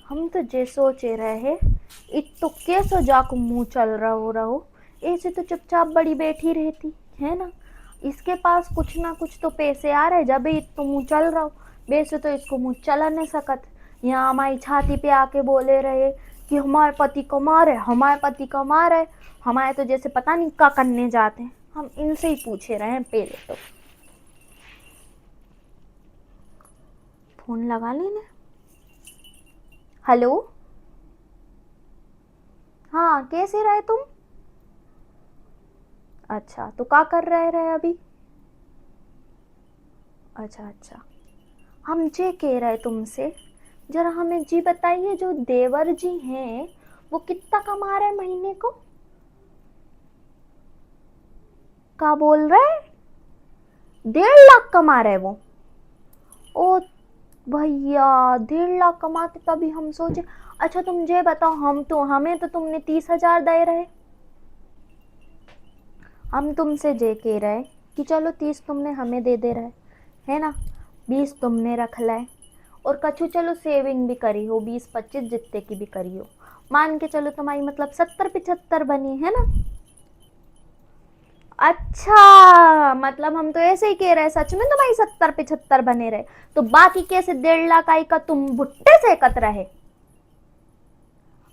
हम तो जे सोचे रहे इत तो कैसे जाको मुंह चल रहो ऐसे तो चुपचाप बड़ी बैठी रहती है ना। इसके पास कुछ ना कुछ तो पैसे आ रहे जब इत तो मुंह चल रहा हो। वैसे तो इसको मुंह चला नहीं सकत। यहाँ हमारी छाती पे आके बोले रहे कि हमारे पति कमा रहे, हमारे पति कमा रहे। हमारे तो जैसे पता नहीं क्या करने जाते हैं। हम इनसे ही पूछे रहे हैं पहले तो। फोन लगा लेना। हेलो, हाँ कैसे रहे तुम? अच्छा तो क्या कर रहे अभी? अच्छा अच्छा, हम जे कह रहे तुमसे, जरा हमें जी बताइए जो देवर जी हैं वो कितना कमा रहे महीने को? क्या बोल रहे? 1.5 लाख कमा रहे वो? ओ भैया, 1.5 लाख कमाते तभी हम सोचे। अच्छा तुम ये बताओ, हमें तो तुमने 30,000 दे रहे। हम तुमसे जे कह रहे कि चलो 30 तुमने हमें दे रहे है ना, 20 तुमने रख लाए और कछु चलो सेविंग भी करी हो 20-25 जितने की भी करी हो। मान के चलो तुम्हारी मतलब 70-75 बनी है ना। अच्छा मतलब हम तो ऐसे ही कह रहे सच में तुम्हारी 70-75 बने रहे। तो बाकी कैसे 1.5 लाख आई का तुम भुट्टे से एकत्र रहे?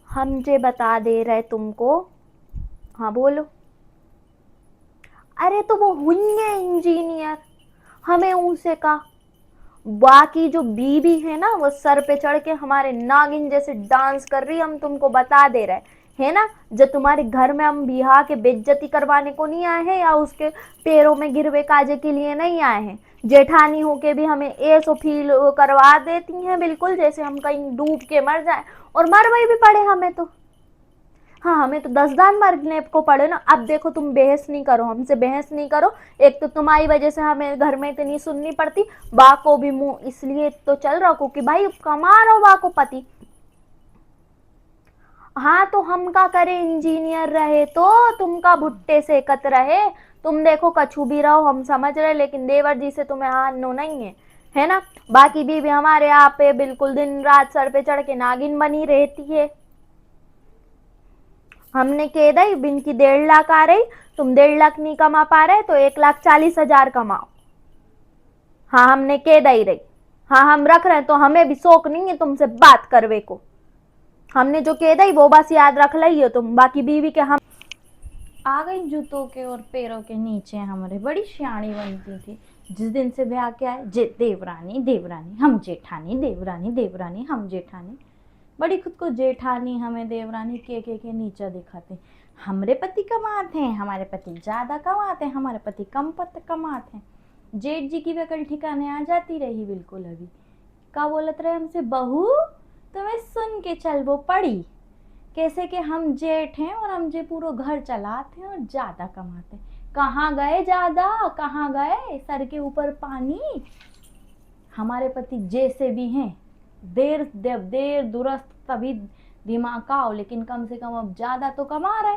हम जे बता दे रहे तुमको। हाँ बोलो। अरे तो वो हुई है इंजीनियर, हमें उनसे का। बाकी जो बीबी है ना वो सर पे चढ़ के हमारे नागिन जैसे डांस कर रही, हम तुमको बता दे रहे है ना। जो तुम्हारे घर में हम बिहा के बेइज्जती करवाने को नहीं आए हैं या उसके पैरों में गिरवे काजे के लिए नहीं आए हैं। जेठानी होके भी हमें ऐसो फील करवा देती हैं बिल्कुल जैसे हम कहीं डूब के मर जाए। और मर वही भी पड़े हमें तो। हाँ हमें तो 10 दान मारने को पड़े ना। अब देखो तुम बहस नहीं करो, हमसे बहस नहीं करो। एक तो तुम्हारी वजह से हमें घर में इतनी सुननी पड़ती। बा को भी मुंह इसलिए तो चल रहा क्योंकि भाई कमा रहा हो बा को पति। हाँ तो हम का करे, इंजीनियर रहे तो तुम का भुट्टे से एकत रहे। तुम देखो कछु भी रहो हम समझ रहे, लेकिन देवर जी से तुम्हें हाथ नो नहीं है ना। बाकी बीवी हमारे यहाँ पे बिल्कुल दिन रात सर पे चढ़ के नागिन बनी रहती है। हमने कह दी बिन की 1.5 लाख आ रही, तुम 1.5 लाख नहीं कमा पा रहे तो 1,40,000 कमाओ। हाँ हमने कह दी रही। हाँ हम रख रहे हैं तो हमें भी शौक नहीं है तुमसे बात करवे को। हमने जो कह दी वो बस याद रख लियो तुम, बाकी बीवी के हम आ गई जूतों के और पैरों के नीचे। हमारे बड़ी सियाणी बनती थी। जिस दिन से ब्याह के आए जे देवरानी देवरानी हम जेठानी, देवरानी देवरानी हम जेठानी। बड़ी खुद को जेठानी हमें देवरानी के नीचा दिखाते। हमरे पति कमाते हैं, हमारे पति ज्यादा कमाते हैं, हमारे पति कम पत कमाते हैं। जेठ जी की वकल ठिकाने आ जाती रही बिल्कुल। अभी का बोलत रहे हमसे, बहू तुम्हें सुन के चल वो पड़ी कैसे कि हम जेठ हैं और हम जे पूरा घर चलाते हैं और ज्यादा कमाते हैं। कहाँ गए ज्यादा, कहाँ गए सर के ऊपर पानी। हमारे पति जैसे भी हैं देर दुरुस्त तभी दिमाग का हो, लेकिन कम से कम अब ज्यादा तो कमा रहे।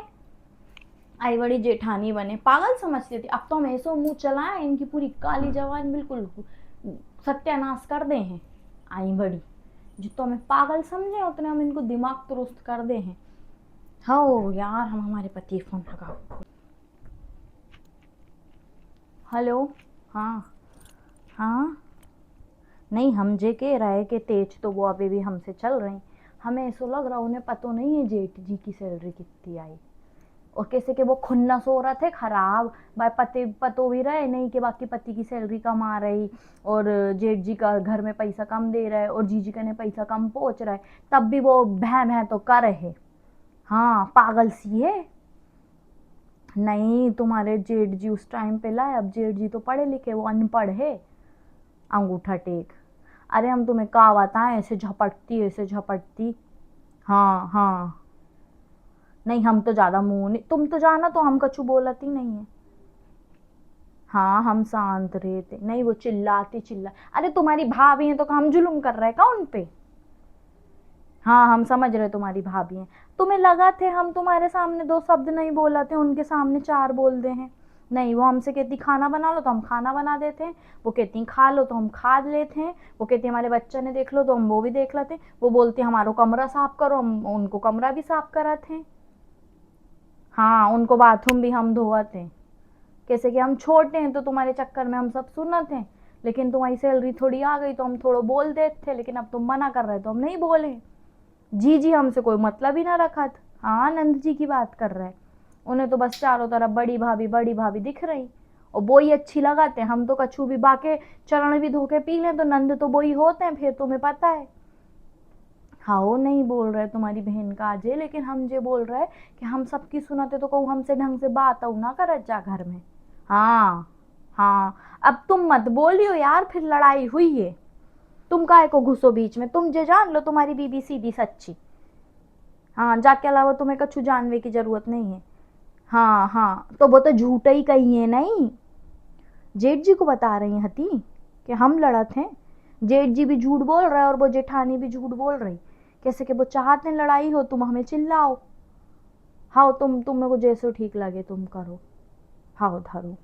आई बड़ी जेठानी बने, पागल समझती थी। अब तो हम ऐसो मुंह चलाए इनकी पूरी काली जवान बिल्कुल सत्यानाश कर दे हैं। आई बड़ी जितो हमें पागल समझे उतने हम इनको दिमाग दुरुस्त कर दे हैं। हो यार हम हमारे पति फोन लगाओ। हेलो, हाँ हाँ। नहीं हम जे कह रहे कि तेज तो वो अभी भी हमसे चल रही। हमें ऐसा लग रहा उन्हें पता नहीं है जेठ जी की सैलरी कितनी आई। और कैसे कि वो खुन्नस हो रहा थे खराब भाई, पति पतो भी रहे नहीं कि बाकी पति की सैलरी कम आ रही और जेठ जी का घर में पैसा कम दे रहा है और जीजी का ने पैसा कम पहुंच रहा है। तब भी वो भैं तो कर रहे। हाँ पागल सी है। नहीं तुम्हारे जेठ जी उस टाइम पे लाए, अब जेठ जी तो पढ़े लिखे वो अनपढ़ है। अंगूठा टेक। अरे हम तुम्हें का बताएं, ऐसे झपटती ऐसे झपटती। हाँ हाँ। नहीं हम तो ज्यादा मुंह नहीं, तुम तो जाना तो हम कछु बोलती नहीं है। हाँ हम शांत रहते नहीं, वो चिल्ला। अरे तुम्हारी भाभी है तो हम जुलुम कर रहे का उन पे? हाँ हम समझ रहे तुम्हारी भाभी हैं। तुम्हें लगा थे हम तुम्हारे सामने 2 शब्द नहीं बोला थे, उनके सामने 4 बोल दे हैं। नहीं, वो हमसे कहती खाना बना लो तो हम खाना बना देते हैं, वो कहती खा लो तो हम खा लेते हैं, वो कहती हमारे बच्चे ने देख लो तो हम वो भी देख लेते हैं, वो बोलती हमारा कमरा साफ करो, हम उनको कमरा भी साफ कराते हैं। हाँ, उनको बाथरूम भी हम धोते हैं। कैसे कि हम छोटे हैं तो तुम्हारे चक्कर में हम सब सुनते हैं, लेकिन तुम्हारी सैलरी थोड़ी आ गई तो हम थोड़ा बोल देते थे, लेकिन अब तुम मना कर रहे तो हम नहीं बोले। जी जी हमसे कोई मतलब ही ना रखा था। हाँ, नंद जी की बात कर रहे हैं। उन्हें तो बस चारों तरफ बड़ी भाभी दिख रही, और वो ही अच्छी लगाते हैं। हम तो कछू भी बाके चरण भी धोके पी लें तो नंद तो वो ही होते हैं, फिर तुम्हें पता है। हाँ, वो नहीं बोल रहे तुम्हारी बहन का अजय, लेकिन हम जे बोल रहे कि हम सबकी सुनते तो कहूँ हमसे ढंग से बात ना करत जा घर में। हाँ हाँ, अब तुम मत बोलियो यार, फिर लड़ाई हुई है। तुम काहे को घुसो बीच में, तुम जे जान लो तुम्हारी बीबी सीधी सच्ची। हाँ, जाके अलावा तुम्हें कछु जानने की जरूरत नहीं है। हाँ हाँ, तो वो तो झूठा ही कही है नहीं। जेठ जी को बता रही हती कि हम लड़त हैं। जेठ जी भी झूठ बोल रहे और वो जेठानी भी झूठ बोल रही। कैसे कि वो चाहते लड़ाई हो, तुम हमें चिल्लाओ। हाँ, तुम मेरे को जैसे ठीक लगे तुम करो। हाँ धरो।